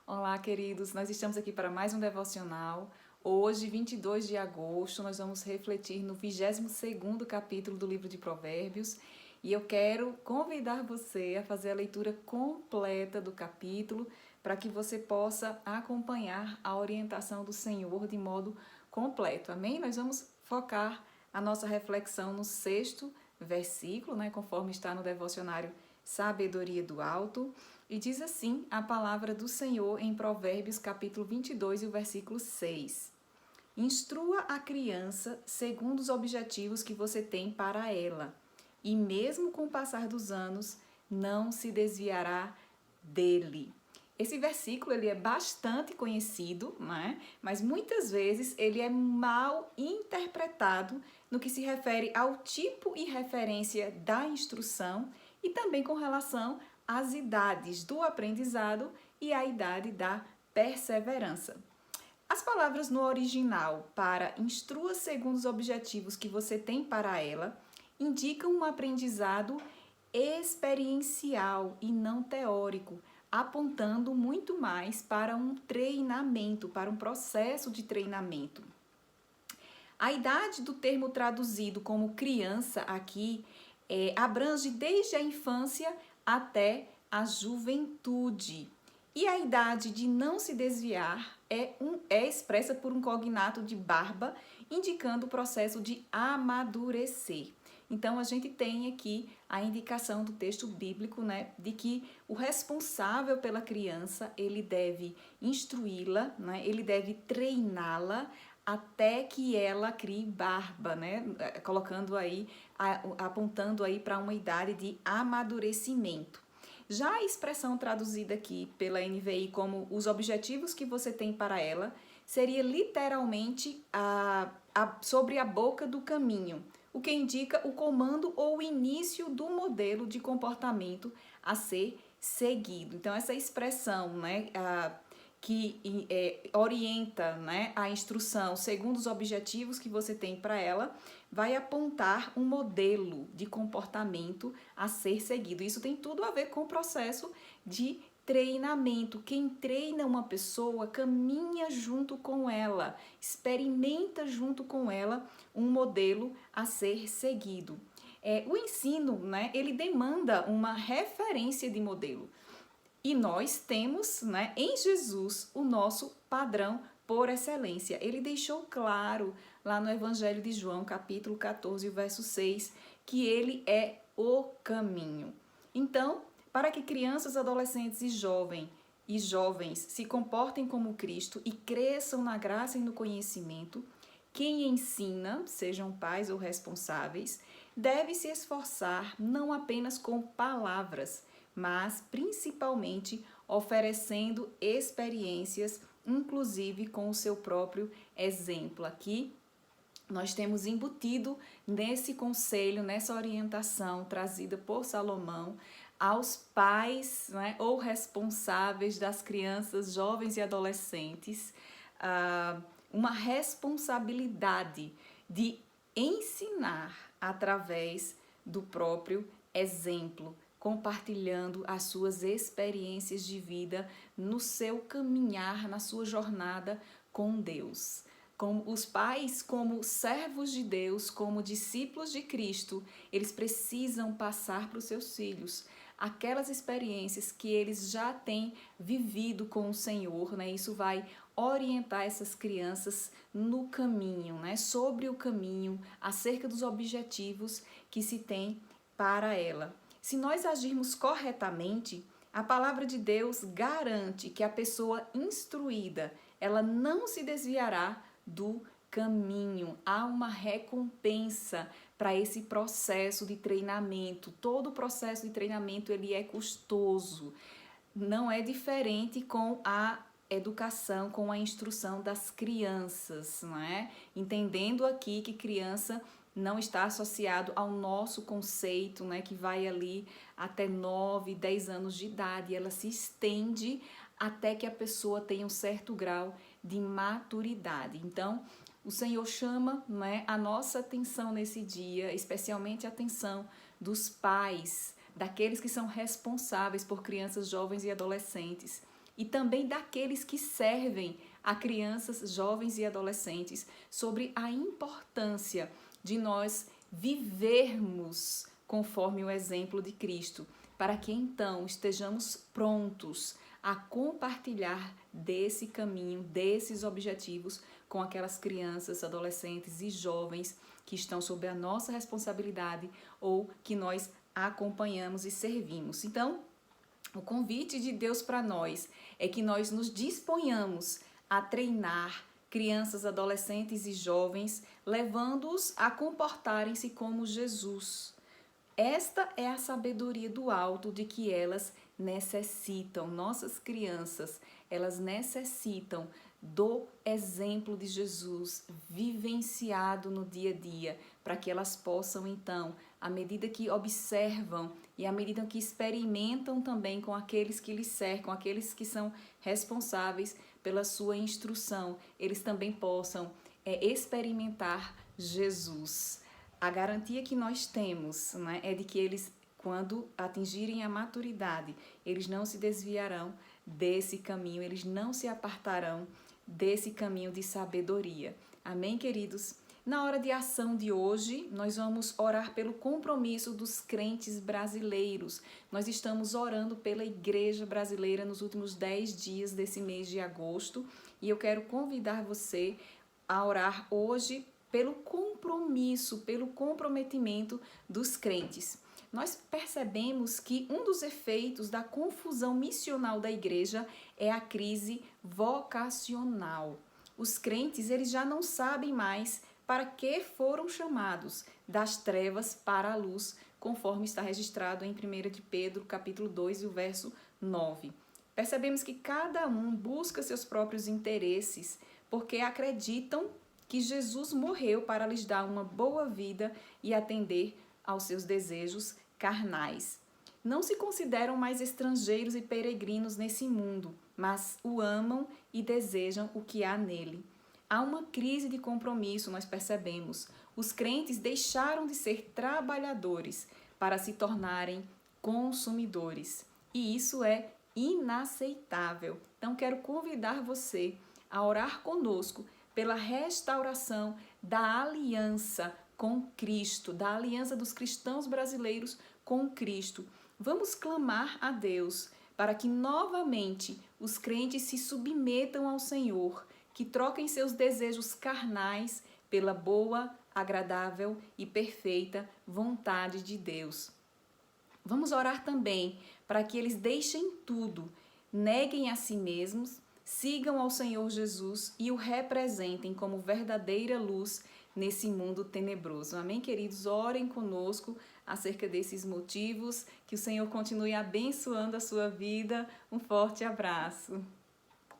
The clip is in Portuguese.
Olá, queridos. Nós estamos aqui para mais um devocional. Hoje, 22 de agosto, nós vamos refletir no 22º capítulo do livro de Provérbios, e eu quero convidar você a fazer a leitura completa do capítulo para que você possa acompanhar a orientação do Senhor de modo completo. Amém? Nós vamos focar a nossa reflexão no 6º versículo, conforme está no devocionário Sabedoria do Alto. E diz assim a palavra do Senhor em Provérbios capítulo 22 e o versículo 6. Instrua a criança segundo os objetivos que você tem para ela, e mesmo com o passar dos anos, não se desviará dele. Esse versículo ele é bastante conhecido, mas muitas vezes ele é mal interpretado no que se refere ao tipo e referência da instrução e também com relação às idades do aprendizado e à idade da perseverança. As palavras no original para instrua segundo os objetivos que você tem para ela indicam um aprendizado experiencial e não teórico, apontando muito mais para um treinamento, para um processo de treinamento. A idade do termo traduzido como criança aqui abrange desde a infância até a juventude. E a idade de não se desviar é expressa por um cognato de barba, indicando o processo de amadurecer. Então, a gente tem aqui a indicação do texto bíblico, de que o responsável pela criança, ele deve instruí-la, ele deve treiná-la até que ela crie barba, colocando aí, apontando aí para uma idade de amadurecimento. Já a expressão traduzida aqui pela NVI como os objetivos que você tem para ela, seria literalmente sobre a boca do caminho, o que indica o comando ou o início do modelo de comportamento a ser seguido. Então, essa expressão, que orienta a instrução segundo os objetivos que você tem para ela, vai apontar um modelo de comportamento a ser seguido. Isso tem tudo a ver com o processo de treinamento. Quem treina uma pessoa caminha junto com ela, experimenta junto com ela um modelo a ser seguido. O ensino, ele demanda uma referência de modelo. E nós temos, em Jesus, o nosso padrão por excelência. Ele deixou claro lá no Evangelho de João, capítulo 14, verso 6, que ele é o caminho. Então, para que crianças, adolescentes e jovens se comportem como Cristo e cresçam na graça e no conhecimento, quem ensina, sejam pais ou responsáveis, deve se esforçar não apenas com palavras, mas principalmente oferecendo experiências, inclusive com o seu próprio exemplo. Aqui nós temos embutido nesse conselho, nessa orientação trazida por Salomão aos pais, ou responsáveis das crianças, jovens e adolescentes, uma responsabilidade de ensinar através do próprio exemplo, compartilhando as suas experiências de vida no seu caminhar, na sua jornada com Deus. Como os pais, como servos de Deus, como discípulos de Cristo, eles precisam passar para os seus filhos aquelas experiências que eles já têm vivido com o Senhor, Isso vai orientar essas crianças no caminho, Sobre o caminho, acerca dos objetivos que se tem para ela. Se nós agirmos corretamente, a palavra de Deus garante que a pessoa instruída, ela não se desviará do caminho. Há uma recompensa para esse processo de treinamento. Todo o processo de treinamento ele é custoso. Não é diferente com a educação, com a instrução das crianças, Entendendo aqui que criança não está associado ao nosso conceito, que vai ali até 9, 10 anos de idade. Ela se estende até que a pessoa tenha um certo grau de maturidade. Então, o Senhor chama, a nossa atenção nesse dia, especialmente a atenção dos pais, daqueles que são responsáveis por crianças, jovens e adolescentes, e também daqueles que servem a crianças, jovens e adolescentes sobre a importância de nós vivermos conforme o exemplo de Cristo, para que então estejamos prontos a compartilhar desse caminho, desses objetivos com aquelas crianças, adolescentes e jovens que estão sob a nossa responsabilidade ou que nós acompanhamos e servimos. Então, o convite de Deus para nós é que nós nos disponhamos a treinar crianças, adolescentes e jovens, levando-os a comportarem-se como Jesus. Esta é a sabedoria do alto de que elas necessitam. Nossas crianças, elas necessitam do exemplo de Jesus vivenciado no dia a dia, para que elas possam então, à medida que observam e à medida que experimentam também com aqueles que lhes cercam, aqueles que são responsáveis pela sua instrução, eles também possam experimentar Jesus. A garantia que nós temos, né, é de que eles, quando atingirem a maturidade, eles não se desviarão desse caminho, eles não se apartarão desse caminho de sabedoria. Amém, queridos? Na hora de ação de hoje, nós vamos orar pelo compromisso dos crentes brasileiros. Nós estamos orando pela igreja brasileira nos últimos 10 dias desse mês de agosto e eu quero convidar você a orar hoje pelo compromisso, pelo comprometimento dos crentes. Nós percebemos que um dos efeitos da confusão missional da igreja é a crise vocacional. Os crentes, eles já não sabem mais para que foram chamados das trevas para a luz, conforme está registrado em 1 de Pedro, capítulo 2, e o verso 9. Percebemos que cada um busca seus próprios interesses, porque acreditam que Jesus morreu para lhes dar uma boa vida e atender aos seus desejos carnais. Não se consideram mais estrangeiros e peregrinos nesse mundo, mas o amam e desejam o que há nele. Há uma crise de compromisso, nós percebemos. Os crentes deixaram de ser trabalhadores para se tornarem consumidores. E isso é inaceitável. Então, quero convidar você a orar conosco pela restauração da aliança com Cristo, da aliança dos cristãos brasileiros com Cristo. Vamos clamar a Deus para que novamente os crentes se submetam ao Senhor, que troquem seus desejos carnais pela boa, agradável e perfeita vontade de Deus. Vamos orar também para que eles deixem tudo, neguem a si mesmos, sigam ao Senhor Jesus e o representem como verdadeira luz nesse mundo tenebroso. Amém, queridos? Orem conosco acerca desses motivos. Que o Senhor continue abençoando a sua vida. Um forte abraço.